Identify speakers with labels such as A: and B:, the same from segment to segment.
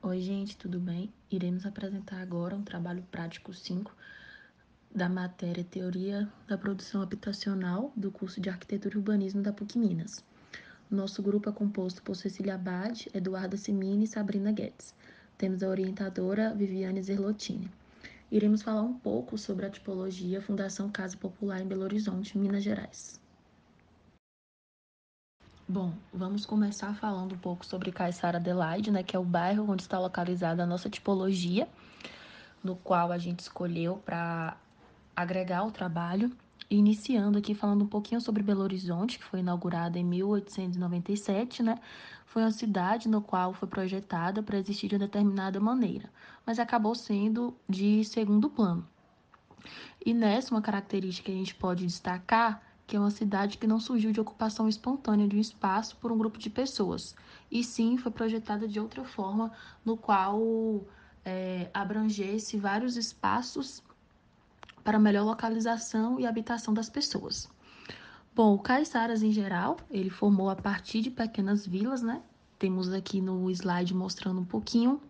A: Oi, gente, tudo bem? Iremos apresentar agora um trabalho prático 5 da matéria Teoria da Produção Habitacional do curso de Arquitetura e Urbanismo da PUC Minas. Nosso grupo é composto por Cecília Abad, Eduarda Simini e Sabrina Guedes. Temos a orientadora Viviane Zerlotini. Iremos falar um pouco sobre a tipologia Fundação Casa Popular em Belo Horizonte, Minas Gerais. Bom, vamos começar falando um pouco sobre Caiçara Adelaide, que é o bairro onde está localizada a nossa tipologia, no qual a gente escolheu para agregar o trabalho. Iniciando aqui falando um pouquinho sobre Belo Horizonte, que foi inaugurada em 1897, Foi uma cidade no qual foi projetada para existir de uma determinada maneira, mas acabou sendo de segundo plano. E nessa, uma característica que a gente pode destacar que é uma cidade que não surgiu de ocupação espontânea de um espaço por um grupo de pessoas, e sim foi projetada de outra forma, no qual abrangesse vários espaços para melhor localização e habitação das pessoas. Bom, o Caiçaras, em geral, ele formou a partir de pequenas vilas, Temos aqui no slide mostrando um pouquinho,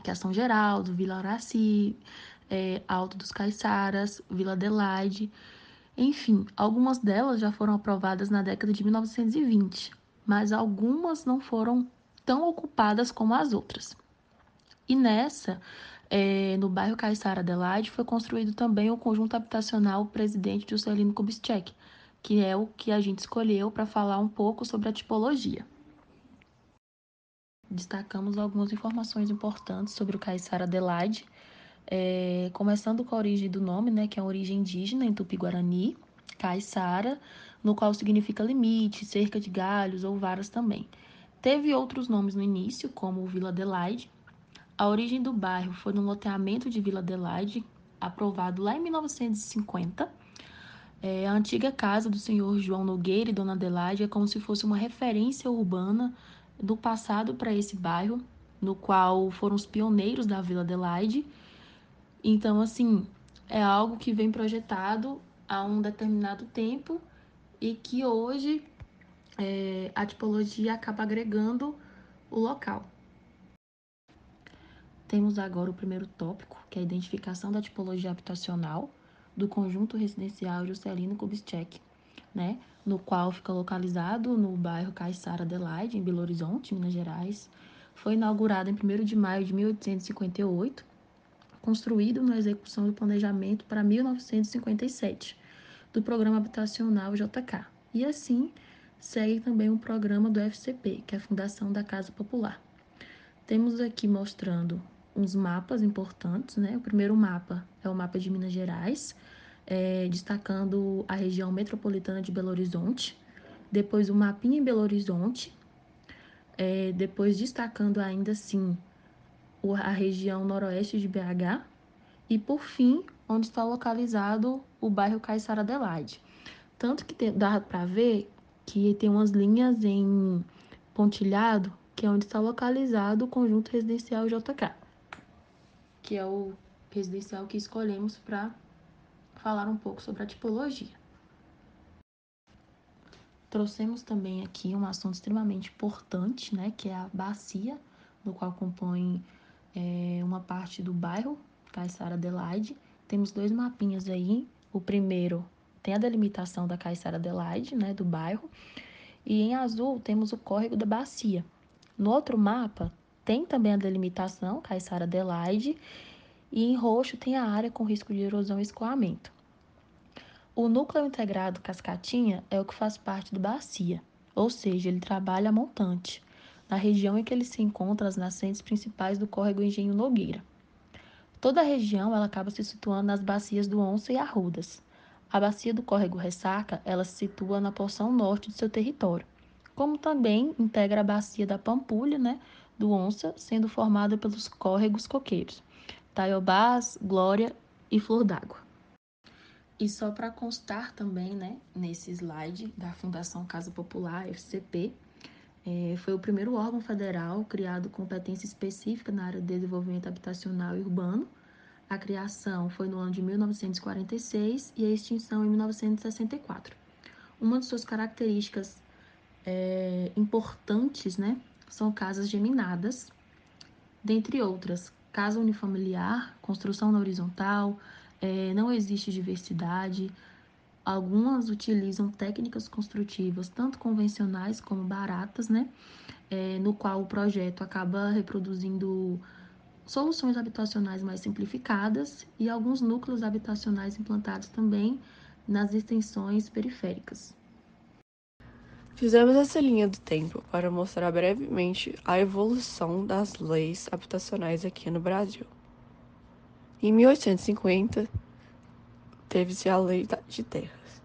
A: que é São Geraldo, Vila Araci, Alto dos Caiçaras, Vila Adelaide. Enfim, algumas delas já foram aprovadas na década de 1920, mas algumas não foram tão ocupadas como as outras. E nessa, no bairro Caiçara Adelaide, foi construído também o conjunto habitacional Presidente Juscelino Kubitschek, que é o que a gente escolheu para falar um pouco sobre a tipologia. Destacamos algumas informações importantes sobre o Caiçara Adelaide, começando com a origem do nome, que é a origem indígena em Tupi-Guarani, Caiçara, no qual significa limite, cerca de galhos ou varas também. Teve outros nomes no início, como Vila Adelaide. A origem do bairro foi no loteamento de Vila Adelaide, aprovado lá em 1950. A antiga casa do senhor João Nogueira e Dona Adelaide é como se fosse uma referência urbana do passado para esse bairro, no qual foram os pioneiros da Vila Adelaide. Então, assim, é algo que vem projetado há um determinado tempo e que hoje a tipologia acaba agregando o local. Temos agora o primeiro tópico, que é a identificação da tipologia habitacional do conjunto residencial Juscelino Kubitschek, no qual fica localizado no bairro Caiçara Adelaide, em Belo Horizonte, Minas Gerais. Foi inaugurado em 1º de maio de 1858, construído na execução do planejamento para 1957, do Programa Habitacional JK. E assim, segue também um programa do FCP, que é a Fundação da Casa Popular. Temos aqui mostrando uns mapas importantes, O primeiro mapa é o mapa de Minas Gerais, destacando a região metropolitana de Belo Horizonte. Depois o mapinha em Belo Horizonte, depois destacando ainda assim a região noroeste de BH. E por fim, onde está localizado o bairro Caiçara Adelaide. Tanto que dá para ver que tem umas linhas em pontilhado, que é onde está localizado o conjunto residencial JK, que é o residencial que escolhemos para falar um pouco sobre a tipologia. Trouxemos também aqui um assunto extremamente importante, que é a bacia, no qual compõe uma parte do bairro Caiçara Adelaide. Temos 2 mapinhas aí. O primeiro tem a delimitação da Caiçara Adelaide, do bairro, e em azul temos o córrego da bacia. No outro mapa tem também a delimitação Caiçara Adelaide, e em roxo tem a área com risco de erosão e escoamento. O núcleo integrado Cascatinha é o que faz parte do Bacia, ou seja, ele trabalha a montante, na região em que ele se encontra as nascentes principais do córrego Engenho Nogueira. Toda a região ela acaba se situando nas bacias do Onça e Arrudas. A bacia do córrego Ressaca ela se situa na porção norte de seu território, como também integra a bacia da Pampulha, do Onça, sendo formada pelos córregos coqueiros, Taiobás, Glória e Flor d'Água. E só para constar também, nesse slide da Fundação Casa Popular, FCP, foi o primeiro órgão federal criado com competência específica na área de desenvolvimento habitacional e urbano. A criação foi no ano de 1946 e a extinção em 1964. Uma de suas características importantes, são casas geminadas, dentre outras. Casa unifamiliar, construção na horizontal, não existe diversidade. Algumas utilizam técnicas construtivas, tanto convencionais como baratas, né? No qual o projeto acaba reproduzindo soluções habitacionais mais simplificadas e alguns núcleos habitacionais implantados também nas extensões periféricas.
B: Fizemos essa linha do tempo para mostrar brevemente a evolução das leis habitacionais aqui no Brasil. Em 1850, teve-se a Lei de Terras.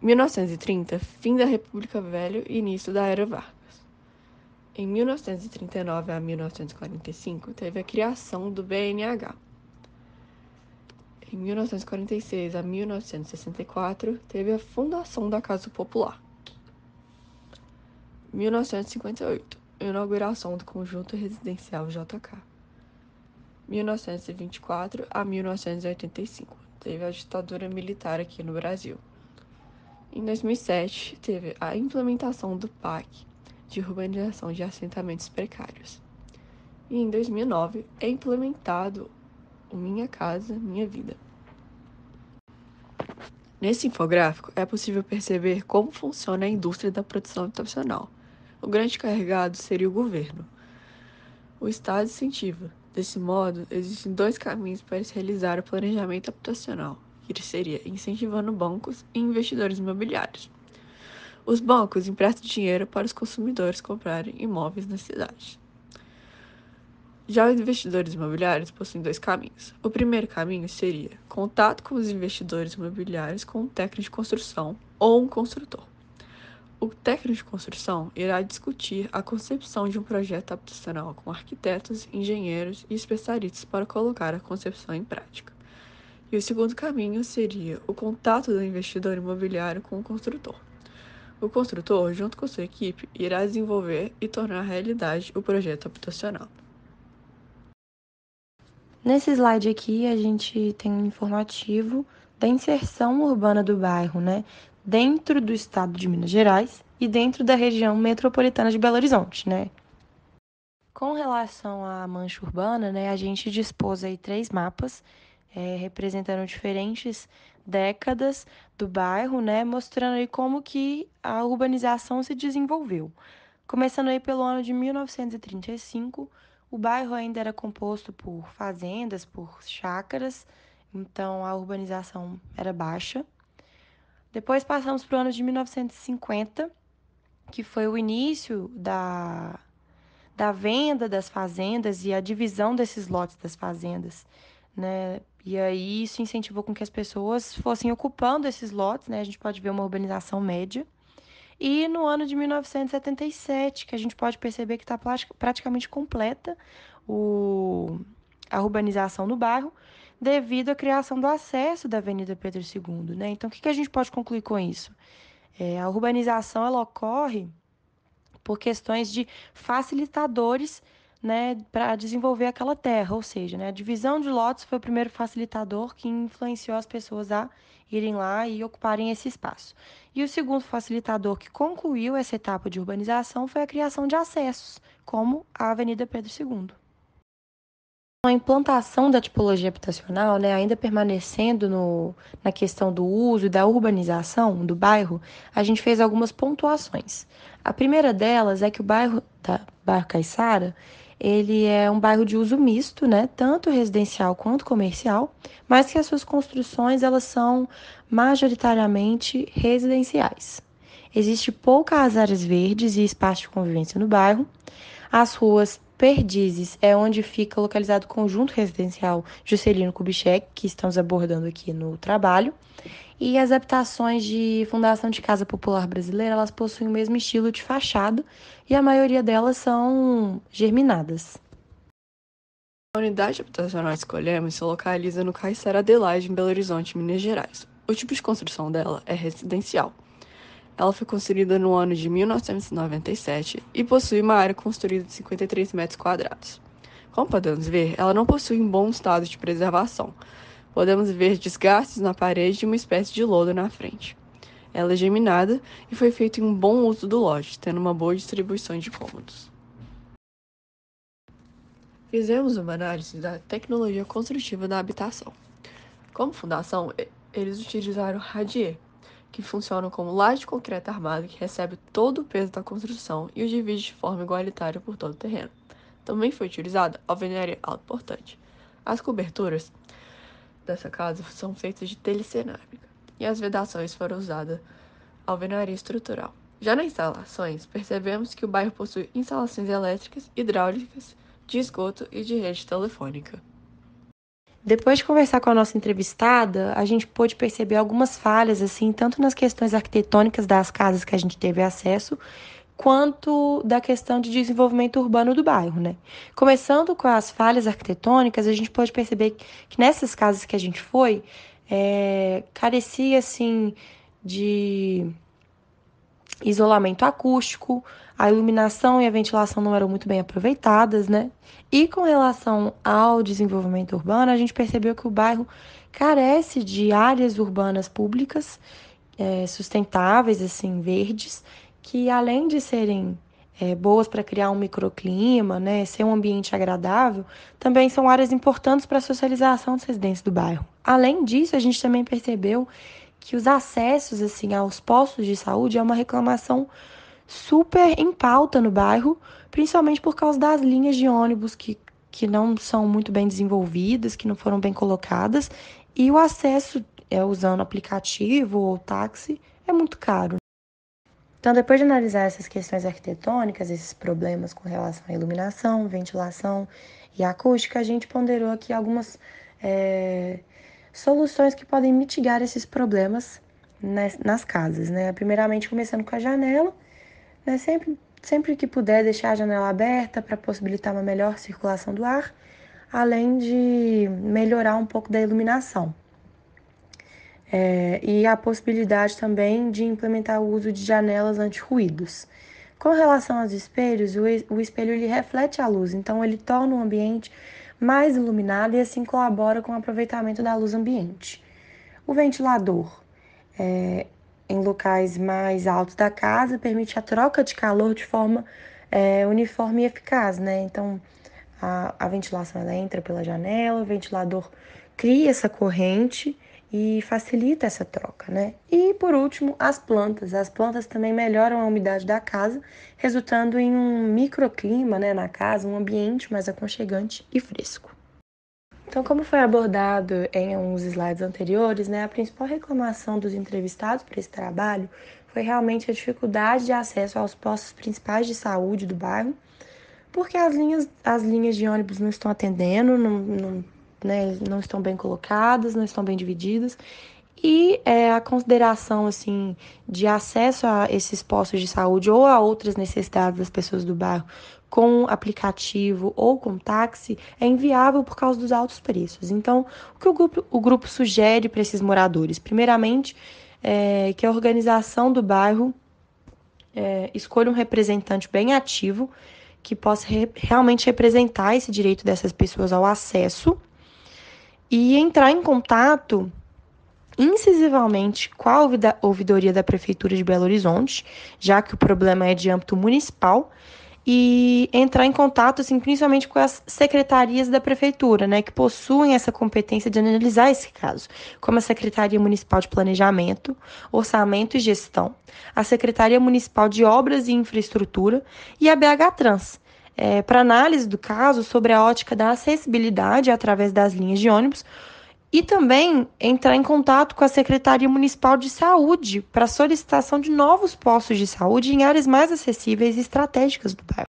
B: Em 1930, fim da República Velha e início da Era Vargas. Em 1939 a 1945, teve a criação do BNH. Em 1946 a 1964, teve a fundação da Casa Popular. 1958, inauguração do Conjunto Residencial JK. 1924 a 1985, teve a ditadura militar aqui no Brasil. Em 2007, teve a implementação do PAC, de urbanização de assentamentos precários. E em 2009, é implementado o Minha Casa, Minha Vida. Nesse infográfico, é possível perceber como funciona a indústria da produção habitacional. O grande carregado seria o governo. O Estado incentiva. Desse modo, existem dois caminhos para se realizar o planejamento habitacional, que seria incentivando bancos e investidores imobiliários. Os bancos emprestam dinheiro para os consumidores comprarem imóveis na cidade. Já os investidores imobiliários possuem dois caminhos. O primeiro caminho seria contato com os investidores imobiliários com um técnico de construção ou um construtor. O técnico de construção irá discutir a concepção de um projeto habitacional com arquitetos, engenheiros e especialistas para colocar a concepção em prática. E o segundo caminho seria o contato do investidor imobiliário com o construtor. O construtor, junto com sua equipe, irá desenvolver e tornar realidade o projeto habitacional.
C: Nesse slide aqui, a gente tem um informativo da inserção urbana do bairro, né? Dentro do estado de Minas Gerais e dentro da região metropolitana de Belo Horizonte, né? Com relação à mancha urbana, né, a gente dispôs aí 3 mapas, representando diferentes décadas do bairro, né, mostrando aí como que a urbanização se desenvolveu. Começando aí pelo ano de 1935, o bairro ainda era composto por fazendas, por chácaras, então a urbanização era baixa. Depois passamos para o ano de 1950, que foi o início da venda das fazendas e a divisão desses lotes das fazendas, né? E aí isso incentivou com que as pessoas fossem ocupando esses lotes, né? A gente pode ver uma urbanização média. E no ano de 1977, que a gente pode perceber que está praticamente completa a urbanização no bairro, devido à criação do acesso da Avenida Pedro II, né? Então, o que a gente pode concluir com isso? A urbanização ela ocorre por questões de facilitadores, né, para desenvolver aquela terra, ou seja, né, a divisão de lotes foi o primeiro facilitador que influenciou as pessoas a irem lá e ocuparem esse espaço. E o segundo facilitador que concluiu essa etapa de urbanização foi a criação de acessos, como a Avenida Pedro II. A implantação da tipologia habitacional, né, ainda permanecendo na questão do uso e da urbanização do bairro, a gente fez algumas pontuações. A primeira delas é que o bairro Caiçara, ele é um bairro de uso misto, né, tanto residencial quanto comercial, mas que as suas construções elas são majoritariamente residenciais. Existe poucas áreas verdes e espaço de convivência no bairro. As ruas Perdizes é onde fica localizado o conjunto residencial Juscelino Kubitschek, que estamos abordando aqui no trabalho. E as habitações de Fundação de Casa Popular Brasileira, elas possuem o mesmo estilo de fachada e a maioria delas são germinadas.
B: A unidade habitacional que escolhemos se localiza no Caiçara Adelaide, em Belo Horizonte, Minas Gerais. O tipo de construção dela é residencial. Ela foi construída no ano de 1997 e possui uma área construída de 53 metros quadrados. Como podemos ver, ela não possui um bom estado de preservação. Podemos ver desgastes na parede e uma espécie de lodo na frente. Ela é geminada e foi feita em um bom uso do lote, tendo uma boa distribuição de cômodos. Fizemos uma análise da tecnologia construtiva da habitação. Como fundação, eles utilizaram radier, que funciona como laje de concreto armado que recebe todo o peso da construção e o divide de forma igualitária por todo o terreno. Também foi utilizada alvenaria autoportante. As coberturas dessa casa são feitas de telha cerâmica e as vedações foram usadas alvenaria estrutural. Já nas instalações, percebemos que o bairro possui instalações elétricas, hidráulicas, de esgoto e de rede telefônica.
C: Depois de conversar com a nossa entrevistada, a gente pôde perceber algumas falhas, assim, tanto nas questões arquitetônicas das casas que a gente teve acesso, quanto da questão de desenvolvimento urbano do bairro, né? Começando com as falhas arquitetônicas, a gente pode perceber que nessas casas que a gente foi, carecia, assim, de isolamento acústico, a iluminação e a ventilação não eram muito bem aproveitadas, né? E com relação ao desenvolvimento urbano, a gente percebeu que o bairro carece de áreas urbanas públicas sustentáveis, assim, verdes, que além de serem boas para criar um microclima, né, ser um ambiente agradável, também são áreas importantes para a socialização dos residentes do bairro. Além disso, a gente também percebeu que os acessos assim aos postos de saúde é uma reclamação super em pauta no bairro, principalmente por causa das linhas de ônibus que não são muito bem desenvolvidas, que não foram bem colocadas, e o acesso usando aplicativo ou táxi é muito caro. Então, depois de analisar essas questões arquitetônicas, esses problemas com relação à iluminação, ventilação e acústica, a gente ponderou aqui algumas soluções que podem mitigar esses problemas nas casas, né? Primeiramente, começando com a janela, né? Sempre que puder, deixar a janela aberta para possibilitar uma melhor circulação do ar, além de melhorar um pouco da iluminação. E a possibilidade também de implementar o uso de janelas anti-ruídos. Com relação aos espelhos, o espelho ele reflete a luz, então ele torna o ambiente mais iluminado e assim colabora com o aproveitamento da luz ambiente. O ventilador, em locais mais altos da casa, permite a troca de calor de forma uniforme e eficaz, né? Então, a ventilação ela entra pela janela, o ventilador cria essa corrente e facilita essa troca, né? E, por último, as plantas. As plantas também melhoram a umidade da casa, resultando em um microclima, né, na casa, um ambiente mais aconchegante e fresco. Então, como foi abordado em uns slides anteriores, né, a principal reclamação dos entrevistados para esse trabalho foi realmente a dificuldade de acesso aos postos principais de saúde do bairro, porque as linhas de ônibus não estão atendendo, não estão bem colocadas, não estão bem divididas. E a consideração assim, de acesso a esses postos de saúde ou a outras necessidades das pessoas do bairro com aplicativo ou com táxi é inviável por causa dos altos preços. Então, o que o grupo sugere para esses moradores? Primeiramente, que a organização do bairro escolha um representante bem ativo que possa realmente representar esse direito dessas pessoas ao acesso e entrar em contato incisivamente com a ouvidoria da Prefeitura de Belo Horizonte, já que o problema é de âmbito municipal, e entrar em contato, assim, principalmente com as secretarias da Prefeitura, né, que possuem essa competência de analisar esse caso, como a Secretaria Municipal de Planejamento, Orçamento e Gestão, a Secretaria Municipal de Obras e Infraestrutura e a BH Trans, para análise do caso sobre a ótica da acessibilidade através das linhas de ônibus, e também entrar em contato com a Secretaria Municipal de Saúde para solicitação de novos postos de saúde em áreas mais acessíveis e estratégicas do bairro.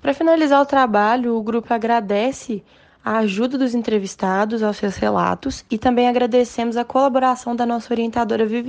C: Para finalizar o trabalho, o grupo agradece a ajuda dos entrevistados aos seus relatos e também agradecemos a colaboração da nossa orientadora Vivi.